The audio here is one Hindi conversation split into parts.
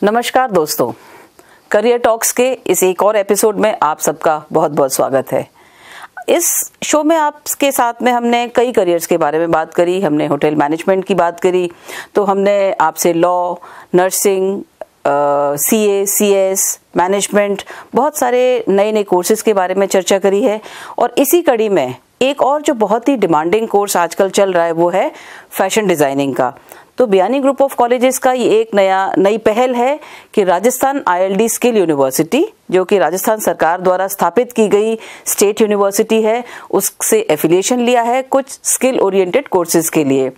नमस्कार दोस्तों, करियर टॉक्स के इस एक और एपिसोड में आप सबका बहुत बहुत स्वागत है। इस शो में आपके साथ में हमने कई करियर्स के बारे में बात करी। हमने होटल मैनेजमेंट की बात करी, तो हमने आपसे law, nursing, CA, CS, management, बहुत सारे नए नए कोर्सेज के बारे में चर्चा करी है। और इसी कड़ी में एक और जो बहुत ही डिमांडिंग कोर्स आजकल चल रहा है वो है फैशन डिजाइनिंग का। तो बियानी ग्रुप ऑफ कॉलेजेस का ये एक नई पहल है कि राजस्थान ILD स्किल यूनिवर्सिटी, जो कि राजस्थान सरकार द्वारा स्थापित की गई स्टेट यूनिवर्सिटी है, उससे एफिलिएशन लिया है कुछ स्किल ओरिएंटेड कोर्सेज के लिए।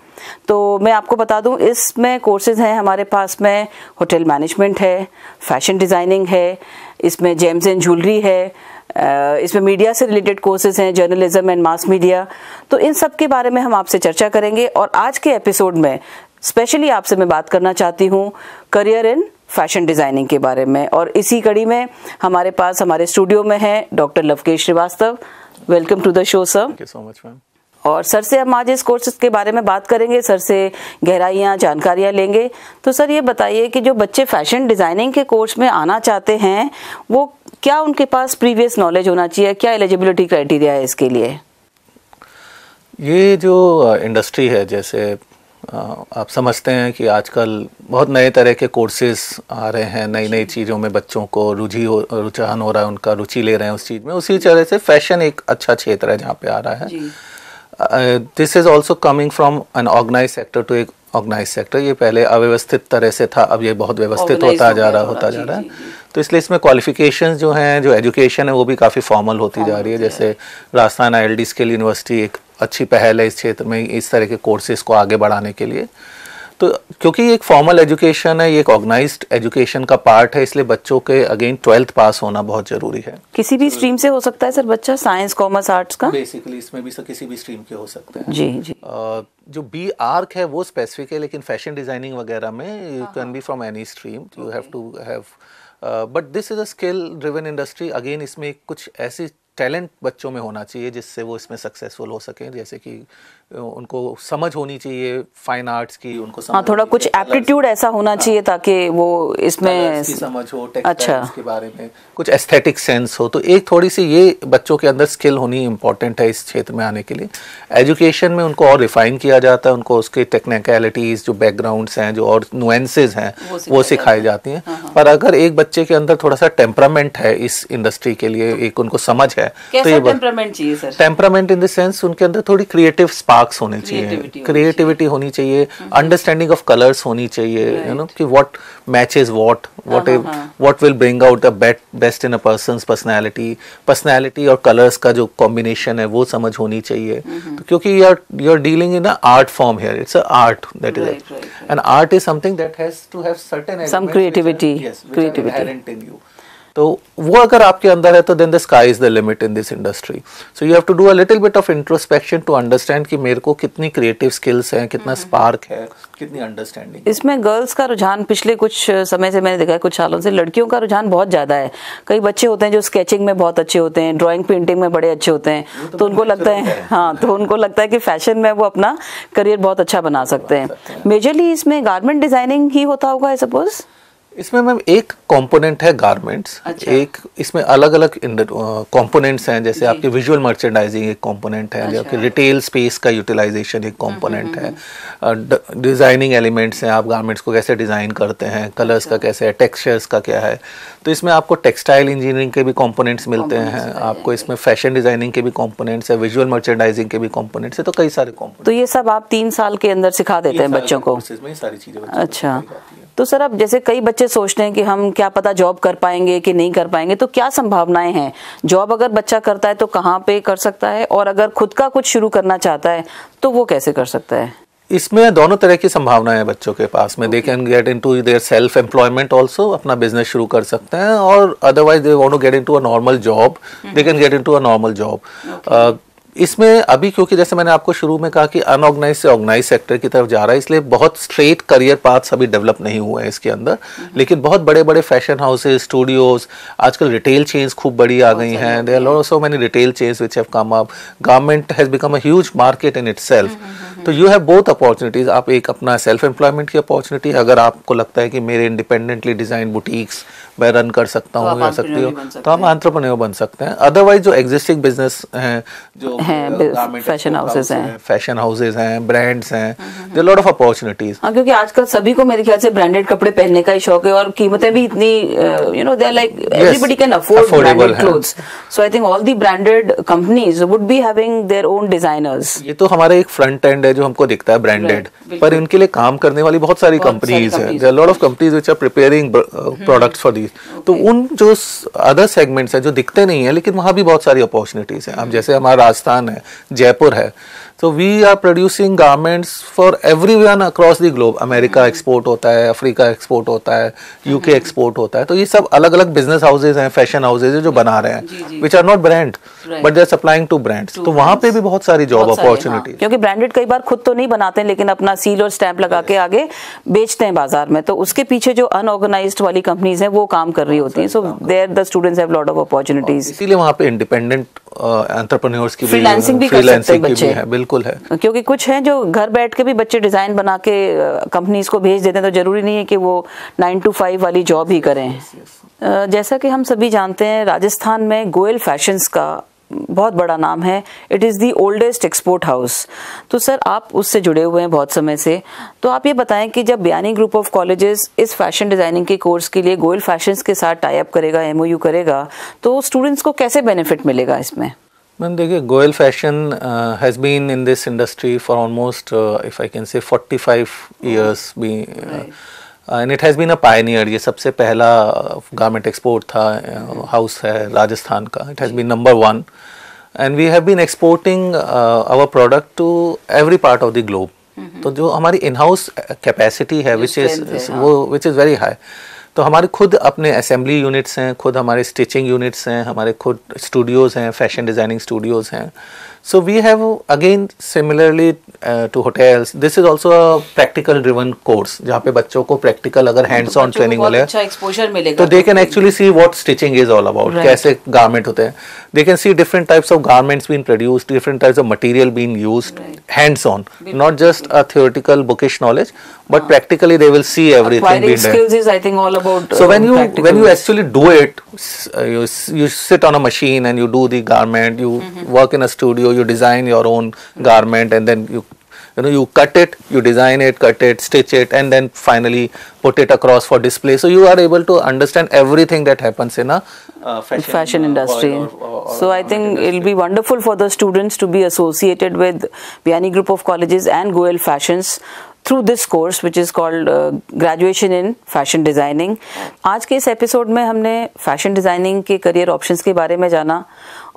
तो मैं आपको बता दूं, इसमें कोर्सेज हैं हमारे पास में होटल मैनेजमेंट है, फैशन डिजाइनिंग है, इसमें जेम्स एंड ज्वेलरी है, इसमें मीडिया से रिलेटेड कोर्सेज हैं, जर्नलिज्म एंड मास मीडिया। तो इन सब के बारे में हम आपसे चर्चा करेंगे। और आज के एपिसोड में स्पेशली आपसे मैं बात करना चाहती हूँ करियर इन फैशन डिजाइनिंग के बारे में। और इसी कड़ी में हमारे पास हमारे स्टूडियो में है doctor Lavkesh Shrivastava. Welcome to the show sir. Thank you so much ma'am. और सर से हम आज इस कोर्सेज के बारे में बात करेंगे, सर से गहराइयाँ जानकारियाँ लेंगे। तो सर ये बताइए कि जो बच्चे फैशन डिजाइनिंग के कोर्स में आना चाहते हैं, वो क्या उनके पास प्रीवियस नॉलेज होना चाहिए, क्या एलिजिबिलिटी क्राइटेरिया है इसके लिए? ये जो इंडस्ट्री है, जैसे आप समझते हैं कि आजकल बहुत नए तरह के कोर्सेज आ रहे हैं, नई नई चीज़ों में बच्चों को रुझान हो रहा है, उनका रुचि ले रहे हैं उस चीज़ में। उसी तरह से फैशन एक अच्छा क्षेत्र है जहाँ पे आ रहा है। This is also coming from unorganised sector to एक ऑर्गेनाइज सेक्टर। ये पहले अव्यवस्थित तरह से था, अब ये बहुत व्यवस्थित होता जा रहा है। तो इसलिए इसमें क्वालिफिकेशंस जो हैं, जो एजुकेशन है, वो भी काफ़ी फॉर्मल होती जा रही है। जैसे राजस्थान ILD स्किल यूनिवर्सिटी एक अच्छी पहल है इस क्षेत्र में, इस तरह के कोर्सेज को आगे बढ़ाने के लिए। तो क्योंकि ये एक फॉर्मल एजुकेशन है, ये एक ऑर्गेनाइज्ड एजुकेशन का पार्ट है, इसलिए बच्चों के अगेन 12th पास होना बहुत जरूरी है। किसी भी स्ट्रीम से हो सकता है सर बच्चा, साइंस, कॉमर्स, आर्ट्स का? बेसिकली इसमें भी किसी भी स्ट्रीम के हो सकते हैं। जी जी। जो बी आर्क है वो स्पेसिफिक है, लेकिन फैशन डिजाइनिंग वगैरह में you can be from any stream, you have to have, but this is a skill driven industry. Again इसमें कुछ ऐसी टैलेंट बच्चों में होना चाहिए जिससे वो इसमें सक्सेसफुल हो सकें। जैसे कि उनको समझ होनी चाहिए फाइन आर्ट्स की, उनको समझ थोड़ा कुछ एप्टीट्यूड ऐसा होना चाहिए ताकि वो इसमें समझ हो, टेक्सटाइल्स के बारे में कुछ एस्थेटिक सेंस हो। तो एक थोड़ी सी ये बच्चों के अंदर स्किल होनी इंपॉर्टेंट है इस क्षेत्र में आने के लिए। एजुकेशन में उनको और रिफाइन किया जाता है, उनको उसके टेक्निकलिटीज, जो बैकग्राउंड्स हैं, जो और नुएंसेस हैं, वो सिखाई जाती हैं। पर अगर एक बच्चे के अंदर थोड़ा सा टेम्परामेंट है इस इंडस्ट्री के लिए, एक उनको समझ है, तो ये टेम्परामेंट चाहिए sir? Temperament in the sense उनके अंदर थोड़ी क्रिएटिव स्पार्क्स होने चाहिए, क्रिएटिविटी होनी चाहिए, अंडरस्टैंडिंग ऑफ कलर्स होनी चाहिए, यू नो, कि what matches what will bring out the best in a persons personality और कलर्स का जो कॉम्बिनेशन है वो समझ होनी चाहिए। तो क्योंकि you are dealing in a art form here, it's a art, that is and art is something that has to have certain some creativity inherent in you. तो वो अगर आपके अंदर है तो then the sky is the limit in this industry. So you have to do a little bit of introspection to understand कि मेरे को कितनी क्रिएटिव स्किल्स हैं, कितना स्पार्क है, कितनी अंडरस्टैंडिंग। इसमें गर्ल्स का रुझान पिछले कुछ समय से मैंने देखा है, कुछ सालों से लड़कियों का रुझान बहुत ज्यादा है। कई बच्चे होते हैं जो स्केचिंग में बहुत अच्छे होते हैं, ड्राइंग पेंटिंग में बड़े अच्छे होते हैं, तो उनको लगता है तो उनको लगता है कि फैशन में वो अपना करियर बहुत अच्छा बना सकते हैं। मेजरली इसमें गारमेंट डिजाइनिंग ही होता होगा आई सपोज? इसमें मैम एक कंपोनेंट है गारमेंट्स। अच्छा। एक इसमें अलग अलग कंपोनेंट्स हैं, जैसे आपके विजुअल मर्चेंडाइजिंग एक कंपोनेंट है। अच्छा। जो रिटेल स्पेस का यूटिलाइजेशन एक कंपोनेंट है। डिजाइनिंग एलिमेंट्स हैं, आप गारमेंट्स को कैसे डिजाइन करते हैं, कलर्स का कैसे है, टेक्सचर्स का क्या है। तो इसमें आपको टेक्सटाइल इंजीनियरिंग के भी कंपोनेंट्स मिलते हैं, आपको इसमें फैशन डिजाइनिंग के भी कंपोनेंट्स है, विजुअल मर्चेंडाइजिंग के भी कंपोनेंट्स है। तो कई सारे कंपोनेंट्स। तो ये सब आप 3 साल के अंदर सिखा देते हैं बच्चों को? सारी चीजें। अच्छा। तो सर अब जैसे कई बच्चे सोचते हैं कि हम क्या पता जॉब कर पाएंगे कि नहीं कर पाएंगे, तो क्या संभावनाएं हैं? जॉब अगर बच्चा करता है तो कहाँ पे कर सकता है, और अगर खुद का कुछ शुरू करना चाहता है तो वो कैसे कर सकता है? इसमें दोनों तरह की संभावनाएं हैं बच्चों के पास में। They can get into their self employment also, अपना बिजनेस शुरू कर सकते हैं, और otherwise they want to get into a normal job, they can get into a normal job. इसमें अभी क्योंकि जैसे मैंने आपको शुरू में कहा कि अनऑर्गेनाइज से ऑर्गेनाइज सेक्टर की तरफ जा रहा है, इसलिए बहुत स्ट्रेट करियर पाथ्स अभी डेवलप नहीं हुए हैं इसके अंदर। लेकिन बहुत बड़े बड़े फैशन हाउसेज, स्टूडियोज, आजकल रिटेल चेन्स खूब बड़ी आ गई हैं। There are so many retail chains which have come up. Government has become a huge market in itself. तो यू हैव बोथ अपॉर्चुनिटीज। आप एक अपना सेल्फ एम्प्लॉयमेंट की अपॉर्चुनिटी, अगर आपको लगता है कि मेरे इंडिपेंडेंटली डिजाइन बुटीक्स मैं रन कर सकता हूँ या सकती हूँ, तो हम एंटरप्रेन्योर बन सकते हैं। अदरवाइज जो एग्जिस्टिंग बिजनेस हैं, जो फैशन हाउसेज हैं, ब्रांड्स हैं, देयर लॉट ऑफ अपॉर्चुनिटीज। हाँ, क्योंकि आजकल सभी को मेरे ख्याल से ब्रांडेड कपड़े पहनने का ही शौक है और कीमतें भी इतनी they are like everybody can afford branded clothes. So I think all the branded companies would be having their own designers. ये तो हमारा एक फ्रंट एंड है जो हमको दिखता है ब्रांडेड, पर इनके लिए काम करने वाली बहुत सारी कंपनीज हैं। There are lot of companies which are preparing products for these. तो उन जो अदर सेगमेंट्स हैं जो दिखते नहीं है, लेकिन वहां भी बहुत सारी अपॉर्चुनिटीज हैं। अब जैसे हमारा राजस्थान है, जयपुर है, तो we are producing garments for everyone across the globe. America export होता है, अफ्रीका एक्सपोर्ट होता है, यूके एक्सपोर्ट होता है। तो ये सब अलग अलग बिजनेस हाउसेज हैं, फैशन हाउसेज हैं जो बना रहे हैं, which are not brand but they are supplying to brands. तो वहां पे भी बहुत सारी जॉब अपॉर्चुनिटी, क्योंकि ब्रांडेड कई बार खुद तो नहीं बनाते लेकिन अपना सील और स्टैंप लगा के आगे बेचते हैं बाजार में। तो उसके पीछे जो अनऑर्गेनाइज्ड वाली कंपनीज हैं वो काम कर रही होती हैं। So there the students have lot of opportunities. इसीलिए वहां पे इंडिपेंडेंट एंटरप्रेन्योर्स की फ्रीलांसिंग भी कर सकते हैं बच्चे। बिल्कुल है, क्योंकि कुछ हैं जो घर बैठ के भी बच्चे डिजाइन बना के कंपनीज को भेज देते हैं। तो जरूरी नहीं है कि वो 9 to 5 वाली जॉब ही करें। जैसा कि हम सभी जानते हैं, राजस्थान में गोयल फैशंस का बहुत बड़ा नाम है। It is the oldest export house. तो सर, आप उससे जुड़े हुए हैं बहुत समय से, तो आप ये बताएं कि जब बयानी ग्रुप ऑफ कॉलेजेस इस फैशन डिजाइनिंग के कोर्स के लिए गोयल फैशंस के साथ टाई अप करेगा, MOU करेगा, तो स्टूडेंट्स को कैसे बेनिफिट मिलेगा इसमें? मैम देखिए, Goyal fashion has been in this industry for almost if I can say 45 years भी, and it has been a pioneer. ये सबसे पहला गारमेंट एक्सपोर्ट था हाउस है राजस्थान का। It has been number 1 and we have been exporting our product to every part of the globe. तो जो हमारी इन हाउस कैपेसिटी है विच इज़ वेरी हाई। तो हमारे खुद अपने असेंबली यूनिट्स हैं, खुद हमारे स्टिचिंग यूनिट्स हैं, हमारे खुद स्टूडियोज़ हैं, फैशन डिज़ाइनिंग स्टूडियोज़ हैं। So we have again similarly to hotels, this is also a practical driven course जहाँ पे बच्चों को practical अगर hands on training मिले अच्छा exposure मिलेगा, तो they can actually see what stitching is all about, कैसे garment होते हैं। They can see different types of garments being produced, different types of material being used, hands on, not just a theoretical bookish knowledge, but practically they will see everything being done. Skills is I think all about so when you actually do it, you sit on a machine and you do the garment, you work in a studio, you design your own garment, and then you cut it, you design it, cut it, stitch it, and then finally put it across for display. So you are able to understand everything that happens in a fashion industry. So I think it'll be wonderful for the students to be associated with Biyani Group of Colleges and Goel Fashions through this course which is called graduation in fashion designing. आज के इस एपिसोड में हमने फैशन डिजाइनिंग के करियर ऑप्शंस के बारे में जाना,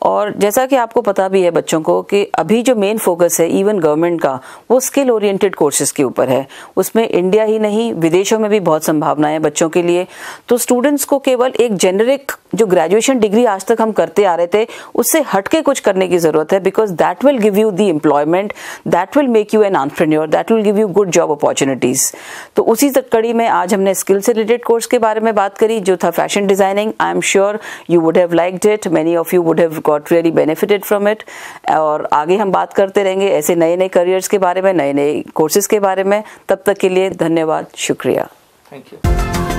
और जैसा कि आपको पता भी है बच्चों को कि अभी जो मेन फोकस है इवन गवर्नमेंट का वो स्किल ओरिएंटेड कोर्सेज के ऊपर है। उसमें इंडिया ही नहीं विदेशों में भी बहुत संभावनाएं हैं बच्चों के लिए। तो स्टूडेंट्स को केवल एक जेनरिक जो ग्रेजुएशन डिग्री आज तक हम करते आ रहे थे उससे हटके कुछ करने की जरूरत है, because that will give you the employment, that will make you an entrepreneur, that will give you good job opportunities. तो उसी कड़ी में आज हमने स्किल से रिलेटेड कोर्स के बारे में बात करी जो था fashion designing. I am sure you would have liked it, many of you would have got really benefited from it. और आगे हम बात करते रहेंगे ऐसे नए नए करियर्स के बारे में, नए नए कोर्सेज के बारे में। तब तक के लिए धन्यवाद, शुक्रिया, थैंक यू।